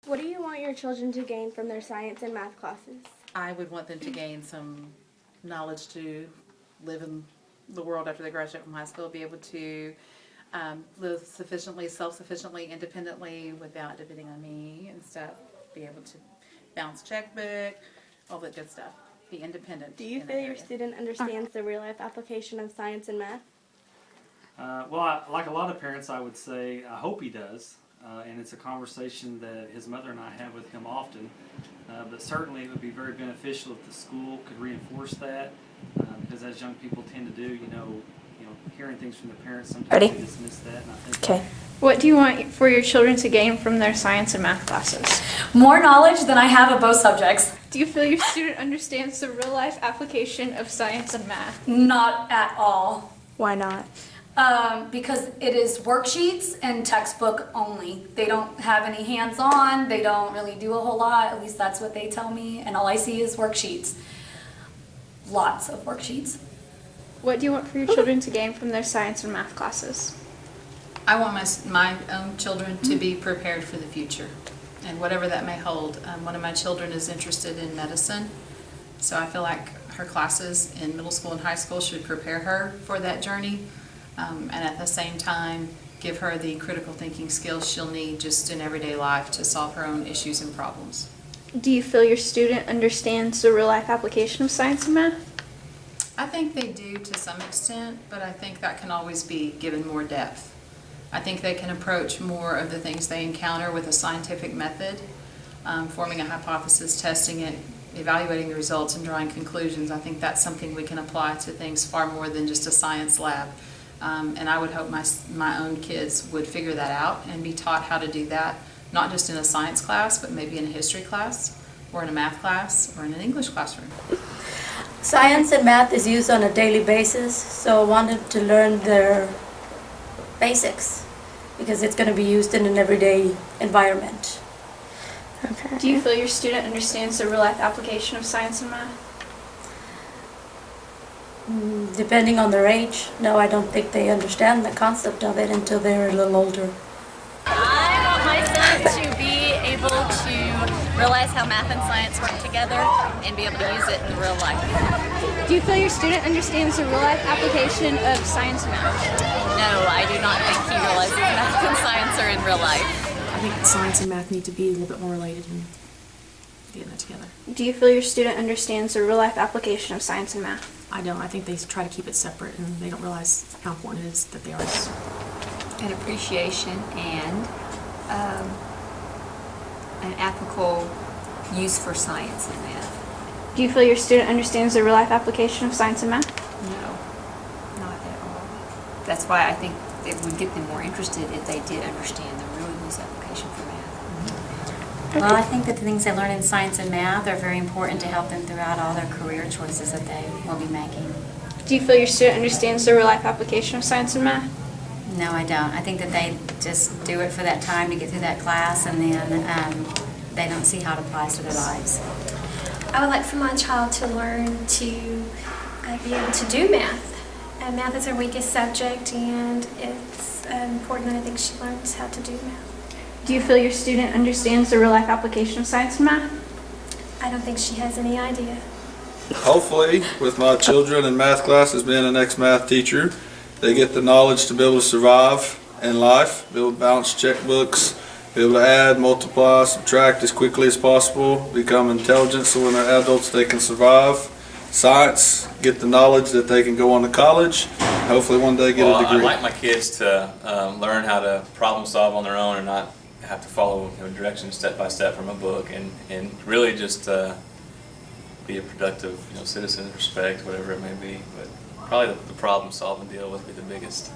What do you want your children to gain from their science and math classes? I would want them to gain some knowledge to live in the world after they graduate from high school, be able to live sufficiently, self-sufficiently, independently without depending on me and stuff, be able to balance checkbook, all that good stuff, be independent. Do you feel your student understands the real-life application of science and math? Like a lot of parents, I would say, I hope he does. And it's a conversation that his mother and I have with him often. But certainly it would be very beneficial if the school could reinforce that, because as young people tend to do, hearing things from the parents, sometimes they dismiss that. And I think Okay. What do you want for your children to gain from their science and math classes? More knowledge than I have of both subjects. Do you feel your student understands the real-life application of science and math? Not at all. Why not? Because it is worksheets and textbook only. They don't have any hands-on, they don't really do a whole lot, at least that's what they tell me, and all I see is worksheets. Lots of worksheets. What do you want for your children to gain from their science and math classes? I want my own children to be prepared for the future, and whatever that may hold. One of my children is interested in medicine, so I feel like her classes in middle school and high school should prepare her for that journey, and at the same time give her the critical thinking skills she'll need just in everyday life to solve her own issues and problems. Do you feel your student understands the real-life application of science and math? I think they do to some extent, but I think that can always be given more depth. I think they can approach more of the things they encounter with a scientific method, forming a hypothesis, testing it, evaluating the results, and drawing conclusions. I think that's something we can apply to things far more than just a science lab. And I would hope my own kids would figure that out and be taught how to do that, not just in a science class, but maybe in a history class, or in a math class, or in an English classroom. Science and math is used on a daily basis, so I wanted to learn their basics because it's going to be used in an everyday environment. Okay. Do you feel your student understands the real-life application of science and math? Depending on their age, no, I don't think they understand the concept of it until they're a little older. I want my son to be able to realize how math and science work together and be able to use it in real life. Do you feel your student understands the real-life application of science and math? No, I do not think he realizes math and science are in real life. I think science and math need to be a little bit more related and getting that together. Do you feel your student understands the real-life application of science and math? I don't. I think they try to keep it separate and they don't realize how important it is that they are. An appreciation and an ethical use for science and math. Do you feel your student understands the real-life application of science and math? No, not at all. That's why I think it would get them more interested if they did understand the real use application for math. Well, I think that the things they learn in science and math are very important to help them throughout all their career choices that they will be making. Do you feel your student understands the real-life application of science and math? No, I don't. I think that they just do it for that time to get through that class, and then they don't see how it applies to their lives. I would like for my child to learn to be able to do math. Math is her weakest subject, and it's important that I think she learns how to do math. Do you feel your student understands the real-life application of science and math? I don't think she has any idea. Hopefully, with my children in math classes, being an ex-math teacher, they get the knowledge to be able to survive in life, be able to balance checkbooks, be able to add, multiply, subtract as quickly as possible, become intelligent so when they're adults they can survive. Science, get the knowledge that they can go on to college, hopefully one day get a degree. I'd like my kids to learn how to problem solve on their own and not have to follow directions step by step from a book, and really just be a productive citizen, respect, whatever it may be. But probably the problem solving deal would be the biggest.